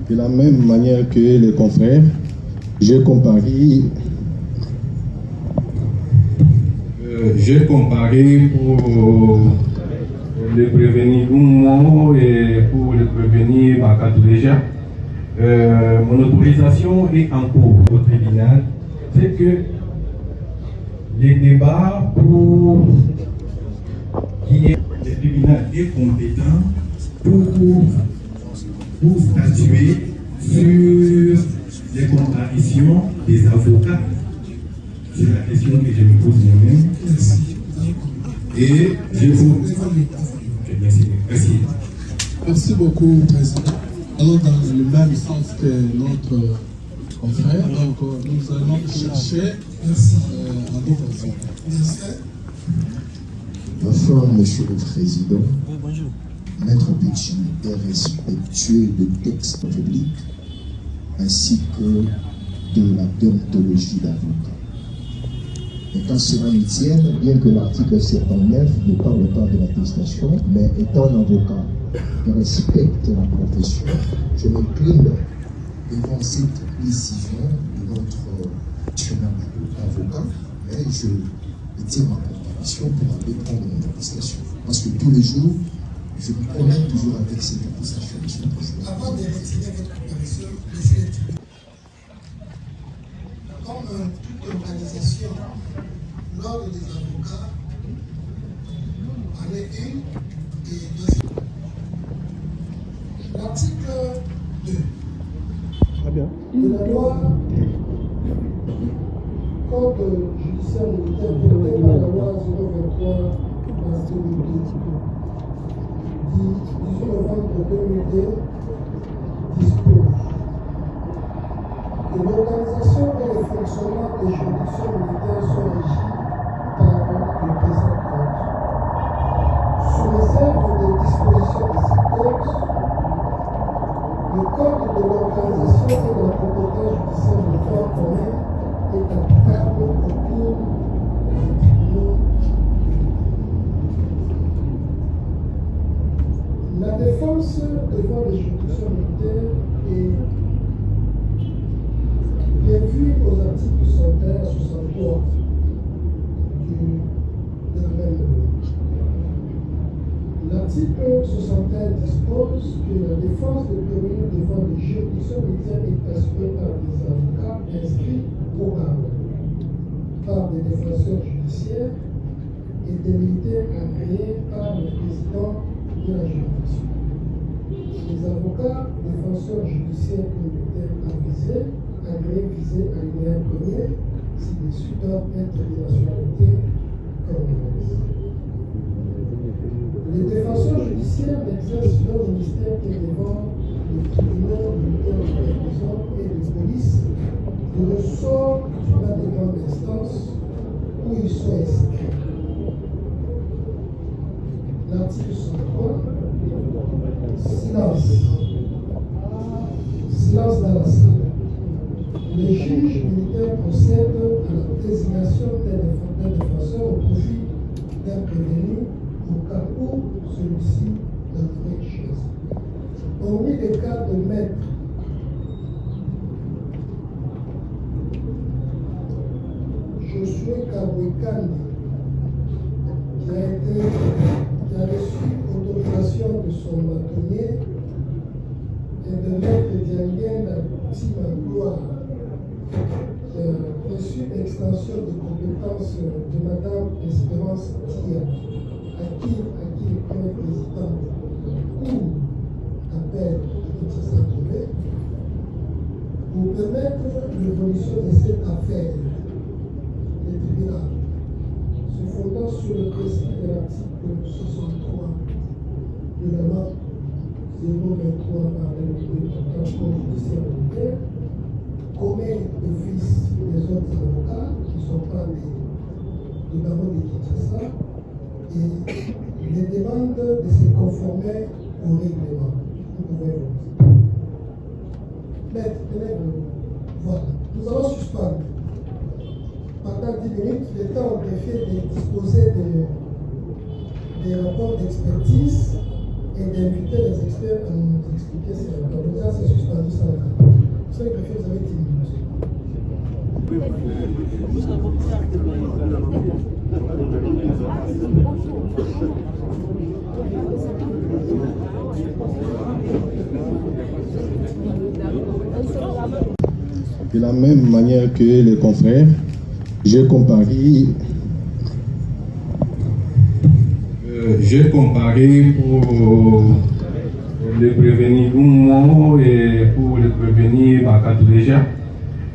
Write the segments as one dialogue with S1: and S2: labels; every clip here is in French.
S1: De la même manière que les confrères, j'ai comparé pour le prévenir Oumo et pour le prévenir Bakatouleja. Mon autorisation est en cours au tribunal. C'est que les débats pour qui est le tribunal est compétent pour statuer sur les contradictions des avocats. C'est la question que je me pose moi-même. Et je vous... Merci.
S2: Merci beaucoup, Président. Alors, dans le même sens que notre confrère, donc nous allons chercher en d'autres.
S3: Enfin, Monsieur le Président, Maître Petit est respectueux des textes publics ainsi que de la déontologie d'avocat. Et quand cela nous tienne, bien que l'article 79 ne parle pas de l'attestation, mais étant un avocat qui respecte la profession, je m'incline devant cette décision de notre national avocat, mais je retire ma proposition pour aller prendre mon attestation. Parce que tous les jours, je me promène toujours avec cette attestation, Monsieur le Président.
S4: Avant de retirer votre proposition, laissez les tribunaux. Comme toute organisation, l'ordre des avocats en est une et deux. L'article 2 de la loi Code judiciaire militaire votée par la loi 023 18 novembre 2002 dispose que l'organisation et le fonctionnement des juridictions militaires sont régis par le présent code. Sous réserve des dispositions de ce code, le code de l'organisation et de la compétence judiciaire de droit commun est applicable au cours des tribunaux. La défense devant les juridictions militaires est prévue aux articles 61 à 63 de la même loi. L'article 61 dispose que la défense de prévenir devant les juridictions militaires est assurée par des avocats inscrits au barreau, par des défenseurs judiciaires et des militaires agréés par le président de la juridiction. Les avocats, défenseurs judiciaires et militaires avisés, agréés visés à l'alinéa 1er, ci-dessus doivent être de nationalité congolaise. Les défenseurs judiciaires n'exercent leur ministère que devant les tribunaux militaires de prison et de police de ressort du tribunal de grande instance où ils sont inscrits. L'article 103, silence. Silence dans la salle. Les juges militaires procèdent à la désignation d'un défenseur au profit d'un prévenu au cas où celui-ci devrait choisir. Hormis les cas de maître Josué Kabwekandi, qui a reçu autorisation de son bâtonnier, et de maître Diangen Timangloire, qui a reçu l'extension de compétences de Madame Espérance Tia, à qui le premier président ou appelle de s'approuver, pour permettre l'évolution de cette affaire, les tribunaux, se fondant sur le principe de l'article 63 de la loi 023 par le code judiciaire militaire, commet d'office les autres avocats qui ne sont pas des barreaux de Kinshasa et les demande de se conformer au règlement. Vous pouvez voter. Maître, voilà. Nous allons suspendre pendant 10 minutes le temps au greffier de disposer des rapports d'expertise et d'inviter les experts à nous expliquer ces rapports. Donc ça, c'est suspendu. Monsieur le greffier, vous avez 10 minutes.
S1: De la même manière que les confrères, j'ai comparé
S5: pour le prévenir Goumo et pour le prévenir Bakatouleja.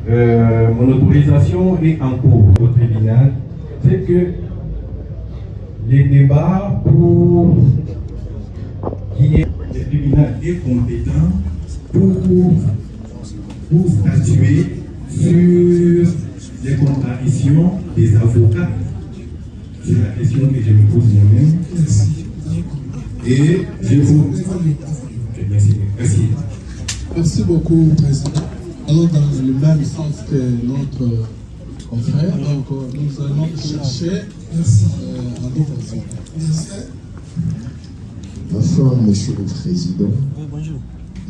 S5: Mon autorisation est en cours au tribunal. C'est que les débats pour qui est le tribunal est compétent pour statuer sur les contradictions des avocats. C'est la question que je me pose moi-même.
S2: Merci.
S5: Et je vous... Merci. Merci.
S2: Merci beaucoup, Président. Alors, dans le même sens que notre confrère, donc nous allons chercher à d'autres.
S3: Enfin, Monsieur le Président,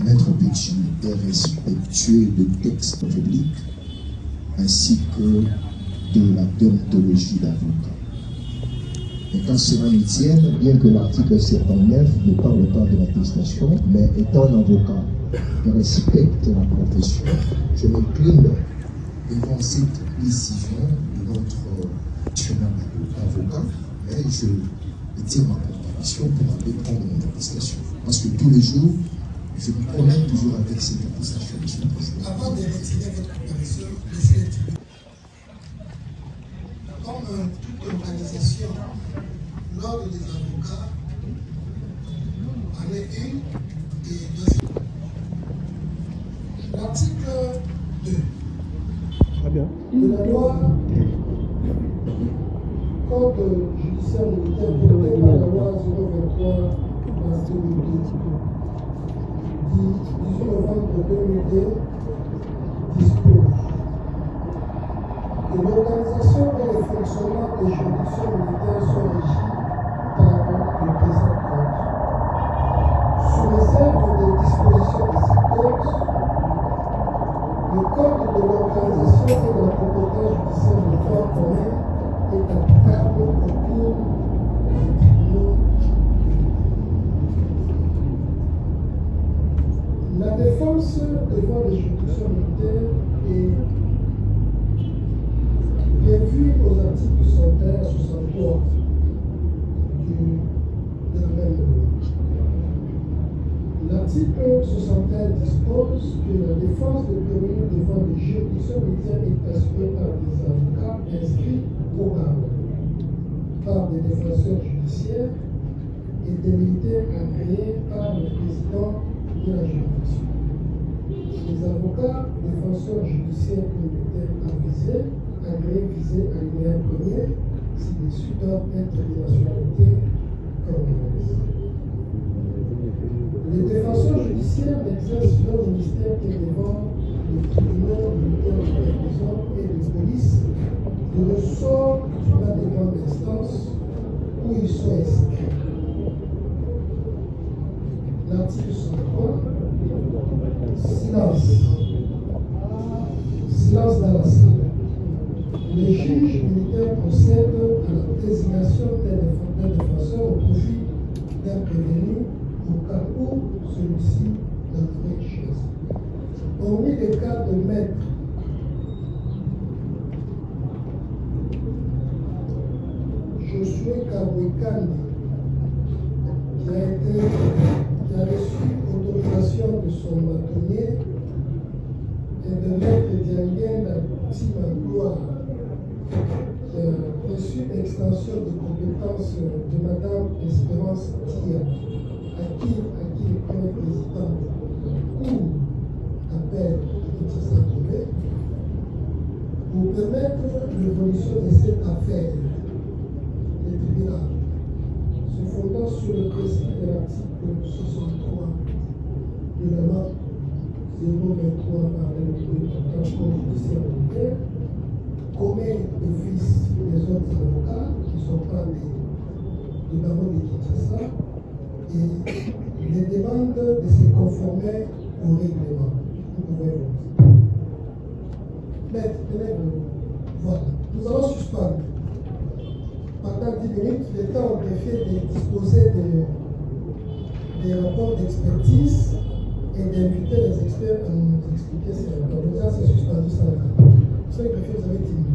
S3: Maître Petit est respectueux des textes publics ainsi que de la déontologie d'avocat. Et quand cela nous tienne, bien que l'article 79 ne parle pas de l'attestation, mais étant un avocat qui respecte la profession, je m'incline devant cette décision de notre national d'avocat, mais je retire ma proposition pour aller prendre mon attestation. Parce que tous les jours, je me promène toujours avec cette attestation, Monsieur le Président.
S4: Avant de retirer votre proposition, monsieur le tribunal, comme toute organisation, l'ordre des avocats en est une et deux. L'article 2 de la loi Code judiciaire militaire porté par la loi 023 18 novembre 2002 dispose que l'organisation et le fonctionnement des juridictions militaires sont régis par le présent code. Sous réserve des dispositions de ce code, le code de l'organisation et de la compétence judiciaire de droit commun est applicable au cours des tribunaux. La défense devant les juridictions militaires est prévue aux articles 61 à 63 de la même loi. L'article 61 dispose que la défense de prévenir devant les juridictions militaires est assurée par des avocats inscrits au barreau, par des défenseurs judiciaires et des militaires agréés par le président de la juridiction. Les avocats, défenseurs judiciaires et militaires avisés, agréés visés à l'alinéa premier, ci-dessus doivent être de nationalité congolaise. Les défenseurs judiciaires n'exercent leur ministère que devant les tribunaux militaires de prison et de police de ressort du tribunal de grande instance où ils sont inscrits. L'article 103, silence. Silence dans la salle. Les juges militaires procèdent à la désignation d'un défenseur au profit d'un prévenu au cas où celui-ci n'a trouvé chose. Hormis les cas de maître, Josué Kabouekane, qui a reçu autorisation de son bâtonnier et de maître Diangenda Timangloire, qui a reçu l'extension de compétences de Madame Espérance Tia, à qui le premier président de la Cour d'appel de Kinshasa trouvé, pour permettre l'évolution de cette affaire, le tribunal, se fondant sur le principe de l'article 63 de la loi 023 par le Code judiciaire militaire, commet d'office les autres avocats qui ne sont pas des barreaux de Kinshasa et les demande de se conformer au règlement. vous pouvez voter. Maître, tenez-vous. Voilà. Nous allons suspendre pendant 10 minutes le temps au greffier de disposer des rapports d'expertise et d'inviter les experts à nous expliquer ces rapports. Déjà, c'est suspendu sans la fin. Monsieur le greffier, vous avez 10 minutes.